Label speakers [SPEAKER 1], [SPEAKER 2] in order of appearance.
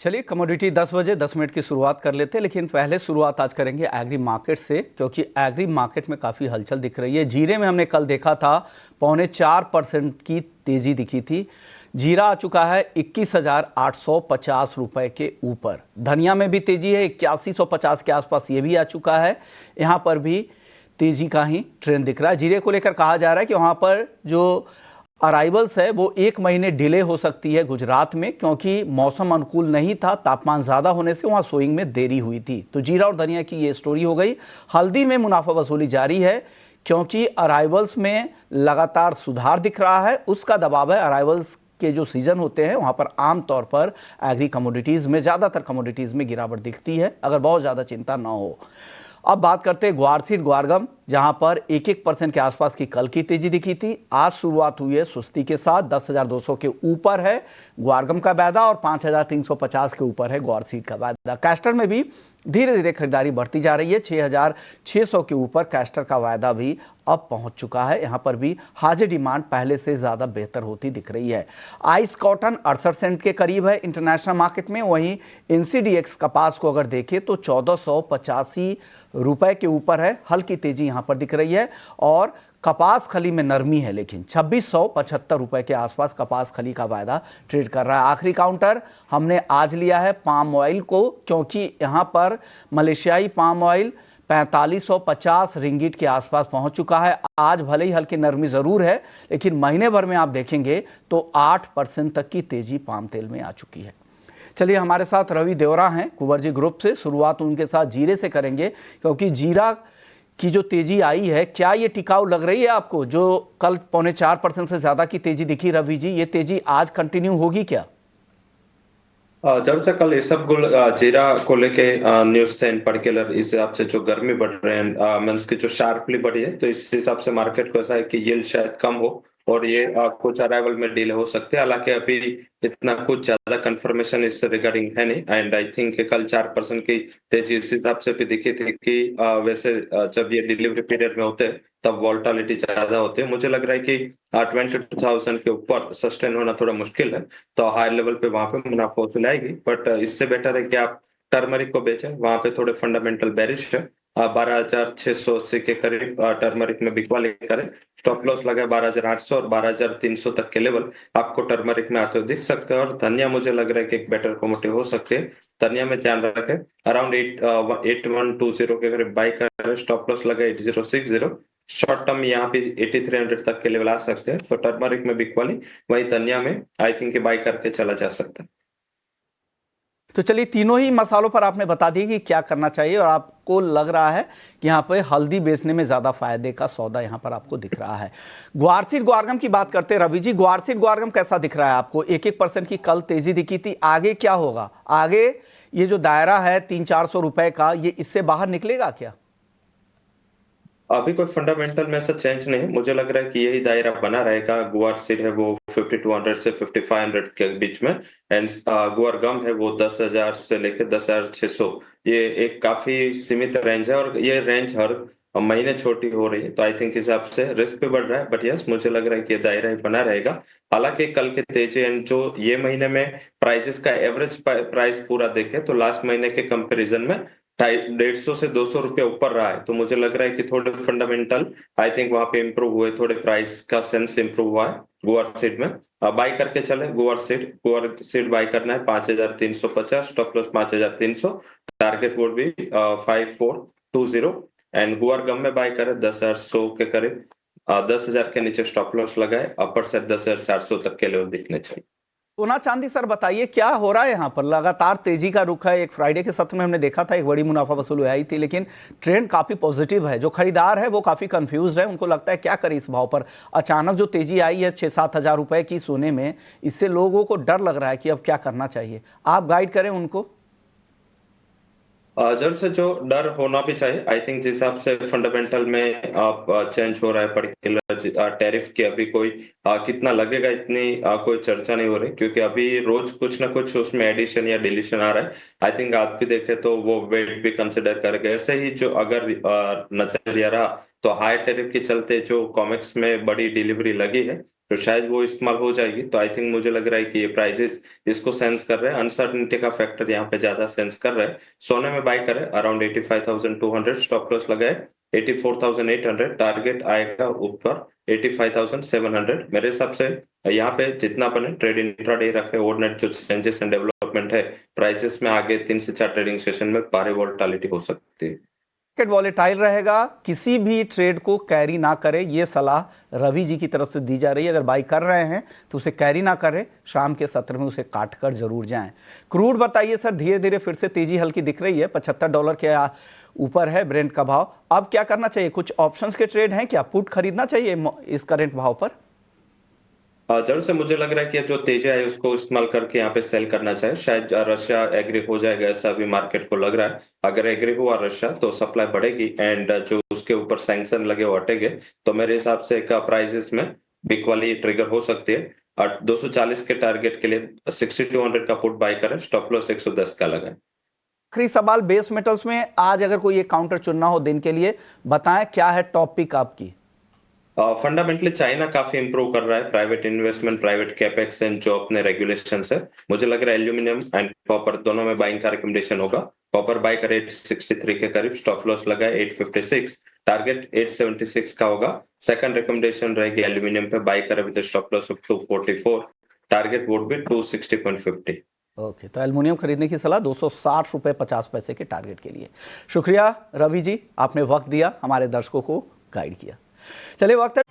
[SPEAKER 1] चलिए कमोडिटी 10 बजे 10 मिनट की शुरुआत कर लेते हैं, लेकिन पहले शुरुआत आज करेंगे एग्री मार्केट से, क्योंकि एग्री मार्केट में काफ़ी हलचल दिख रही है। जीरे में हमने कल देखा था 4.25% की तेज़ी दिखी थी। जीरा आ चुका है 21,850 रुपए के ऊपर। धनिया में भी तेज़ी है, 8150 के आसपास ये भी आ चुका है। यहाँ पर भी तेज़ी का ही ट्रेंड दिख रहा है। जीरे को लेकर कहा जा रहा है कि वहाँ पर जो अराइवल्स है वो 1 महीने डिले हो सकती है गुजरात में, क्योंकि मौसम अनुकूल नहीं था, तापमान ज़्यादा होने से वहाँ सोइंग में देरी हुई थी। तो जीरा और धनिया की ये स्टोरी हो गई। हल्दी में मुनाफा वसूली जारी है, क्योंकि अराइवल्स में लगातार सुधार दिख रहा है, उसका दबाव है। अराइवल्स के जो सीजन होते हैं वहाँ पर आमतौर पर एग्री कमोडिटीज़ में, ज़्यादातर कमोडिटीज़ में गिरावट दिखती है, अगर बहुत ज़्यादा चिंता ना हो। अब बात करते हैं ग्वारसीड ग्वारगम, जहां पर 1% के आसपास की कल की तेजी दिखी थी। आज शुरुआत हुई है सुस्ती के साथ, 10,200 के ऊपर है ग्वारगम का वायदा और 5,350 के ऊपर है ग्वारसीड का वायदा। कैस्टर में भी धीरे धीरे खरीदारी बढ़ती जा रही है। 6,600 के ऊपर कैस्टर का वायदा भी अब पहुंच चुका है। यहां पर भी हाजिर डिमांड पहले से ज़्यादा बेहतर होती दिख रही है। आइस कॉटन 68 सेंट के करीब है इंटरनेशनल मार्केट में। वहीं एनसीडीएक्स कपास को अगर देखें तो 1485 रुपए के ऊपर है। हल्की तेजी यहां पर दिख रही है और कपास खली में नरमी है, लेकिन 2675 रुपए के आसपास कपास खली का वायदा ट्रेड कर रहा है। आखिरी काउंटर हमने आज लिया है पाम ऑयल को, क्योंकि यहां पर मलेशियाई पाम ऑयल 4550 रिंगिट के आसपास पहुंच चुका है। आज भले ही हल्की नरमी जरूर है, लेकिन महीने भर में आप देखेंगे तो 8% तक की तेजी पाम तेल में आ चुकी है। चलिए, हमारे साथ रवि देवरा हैं कुंवरजी ग्रुप से। शुरुआत उनके साथ जीरे से करेंगे, क्योंकि जीरा की जो तेजी आई है, क्या ये टिकाऊ लग रही है आपको? जो कल 4.25% से ज्यादा की तेजी दिखी रवि जी, ये तेजी आज कंटिन्यू होगी क्या?
[SPEAKER 2] जब से कल ये सब जीरा को लेके न्यूज थे इन पर्टिकुलर, इस हिसाब से जो गर्मी बढ़ रहे हैं, मीन्स की जो शार्पली बढ़ी है, तो इस हिसाब से मार्केट को ऐसा है कि यील्ड शायद कम हो और ये कुछ अराइवल में डिले हो सकते हैं। हालांकि अभी इतना कुछ ज्यादा कंफर्मेशन इस रिगार्डिंग है नहीं। एंड आई थिंक कल 4% की तेजी इस हिसाब से भी दिखी थी कि वैसे जब ये डिलीवरी पीरियड में होते हैं तब वोलेटिलिटी ज्यादा होती है। मुझे लग रहा है कि 22,000 के ऊपर सस्टेन होना थोड़ा मुश्किल है, तो हाई लेवल पे वहां पे मुनाफा वसूली आएगी। बट इससे बेटर है कि आप टर्मरिक को बेचें, वहां पे थोड़े फंडामेंटल बेरिश है। 12,680 के करीब टर्मरिक में बिकवाली करें। स्टॉप लॉस लगा 12,800 और 12,300 तक के लेवल आपको टर्मरिक में आते हुए दिख सकते हैं। और धनिया मुझे लग रहा है कि एक बेटर कमोडिटी हो सकती है। धनिया में ध्यान रखें, अराउंड 8120 के करीब बाई करें। स्टॉप लॉस लगा 8060। शॉर्ट टर्म यहाँ पे 8300 तक के लेवल आ सकते हैं। तो टर्मरिक में बिकवाली, वही धनिया में आई थिंक बाई करके चला जा सकता है।
[SPEAKER 1] तो चलिए, तीनों ही मसालों पर आपने बता दिया कि क्या करना चाहिए, और आपको लग रहा है कि यहाँ पे हल्दी बेचने में ज्यादा फायदे का सौदा यहाँ पर आपको दिख रहा है। ग्वारसीड ग्वारगम की बात करते हैं रवि जी, ग्वारसीड ग्वारगम कैसा दिख रहा है आपको? 1% की कल तेजी दिखी थी, आगे क्या होगा? आगे ये जो दायरा है 300-400 रुपए का, ये इससे बाहर निकलेगा क्या?
[SPEAKER 2] अभी कोई फंडामेंटल में ऐसा चेंज नहीं है। मुझे लग रहा है कि यही दायरा बना रहेगा। गुआर सीड है वो 5200 से 5500 के बीच में। एंड गुआर गम है वो 10,000 से लेकर 10,600। ये एक काफी सीमित रेंज है और ये रेंज हर महीने छोटी हो रही है, तो आई थिंक हिसाब से रिस्क भी बढ़ रहा है। बट यस, मुझे लग रहा है कि ये दायरा ही बना रहेगा। हालांकि कल के तेजी एंड जो ये महीने में प्राइसेस का एवरेज प्राइस पूरा देखे तो लास्ट महीने के कंपैरिजन में 150 से 200 रुपये ऊपर रहा है। तो मुझे लग रहा है कि थोड़े फंडामेंटल आई थिंक वहां पे इंप्रूव हुए, थोड़े प्राइस का सेंस इंप्रूव हुआ है गुआर सीड में। बाई करके चले गुआर सीड बाई करना है 5,350। Stop loss 5,300। टारगेट वुड भी 5,420। एंड गुआर गम में बाई करे 10,100 के करीब। 10,000 के नीचे स्टॉप लॉस लगाए। अपर से 10,400 तक के लेवल दिखने चाहिए।
[SPEAKER 1] सोना चांदी सर बताइए, क्या हो रहा है यहाँ पर? लगातार तेजी का रुख है। एक फ्राइडे के सत्र में हमने देखा था एक बड़ी मुनाफा वसूली आई थी, लेकिन ट्रेंड काफी पॉजिटिव है। जो खरीदार है वो काफी कंफ्यूज है, उनको लगता है क्या करें इस भाव पर। अचानक जो तेजी आई है 6-7 हजार रुपए की सोने में, इससे लोगों को डर लग रहा है कि अब क्या करना चाहिए। आप गाइड करें उनको।
[SPEAKER 2] जड़ से जो डर होना भी चाहिए। आई थिंक जिस हिसाब से फंडामेंटल में आप चेंज हो रहा है, पर्टिकुलर टैरिफ की अभी कोई कितना लगेगा इतनी कोई चर्चा नहीं हो रही, क्योंकि अभी रोज कुछ ना कुछ उसमें एडिशन या डिलीशन आ रहा है। आई थिंक आप भी देखे तो वो वेट भी कंसिडर करेंगे। ऐसे ही जो अगर नजरिया रहा तो हाई टैरिफ के चलते जो कॉमिक्स में बड़ी डिलीवरी लगी है तो शायद वो इस्तेमाल हो जाएगी। तो आई थिंक मुझे लग रहा है कि ये प्राइसेस इसको सेंस कर रहे हैं, अनसर्टेनिटी का फैक्टर यहाँ पे ज्यादा सेंस कर रहे हैं। सोने में बाय करें अराउंड 85,200, स्टॉप लॉस लगाए 84,800, टारगेट आएगा ऊपर 85,700। मेरे हिसाब से यहाँ पे जितना बने ट्रेड इंट्राडे रखे, ओवरनाइट जो चेंजेस एंड डेवलपमेंट है प्राइसेस में आगे 3 से 4 ट्रेडिंग सेशन में भारी वोलेटिलिटी हो सकती है।
[SPEAKER 1] मार्केट वॉलेटाइल रहेगा, किसी भी ट्रेड को कैरी ना करें, ये सलाह रवि जी की तरफ से दी जा रही है। अगर बाई कर रहे हैं तो उसे कैरी ना करें, शाम के सत्र में उसे काट कर जरूर जाएं। क्रूड बताइए सर, धीरे धीरे फिर से तेजी हल्की दिख रही है, $75 के ऊपर है ब्रेंट का भाव। अब क्या करना चाहिए? कुछ ऑप्शंस के ट्रेड हैं क्या? पुट खरीदना चाहिए इस करंट भाव पर?
[SPEAKER 2] जरूर से मुझे लग रहा है कि जो तेजी है उसको इस्तेमाल करके यहाँ पे सेल करना चाहिए। शायद रशिया एग्री हो जाएगा ऐसा भी मार्केट को लग रहा है। अगर एग्री हुआ रशिया तो सप्लाई बढ़ेगी एंड जो उसके ऊपर सैंक्शन लगे वो हटेंगे। तो मेरे हिसाब से एक प्राइसेस में बिग वाली ट्रिगर हो सकती है। और 240 के टारगेट के लिए 6200 का पुट बाय करें, स्टॉप लॉस 110 का लगाए।
[SPEAKER 1] आखिरी सवाल, बेस मेटल्स में आज अगर कोई एक काउंटर चुनना हो दिन के लिए, बताएं क्या है टॉप पिक आपकी?
[SPEAKER 2] फंडामेंटली चाइना काफी इंप्रूव कर रहा है, private investment, private capex and जो अपने रेगुलेशन है। मुझे लग रहा है एल्यूमिनियम एंड कॉपर दोनों में बाइंग का रिकमेंडेशन होगा। कॉपर बाय करे 863 के करीब, स्टॉप लॉस लगाए 856, टारगेट 876 का होगा। सेकंड रिकमेंडेशन रहेगी एल्यूमिनियम पे, बाय करे with stop loss of 244, target would be 260.50।
[SPEAKER 1] Okay, तो एल्युमिनियम खरीदने की सलाह 260 रुपए 50 पैसे के टारगेट के लिए। शुक्रिया रवि जी, आपने वक्त दिया, हमारे दर्शकों को गाइड किया। चलिए वक्त है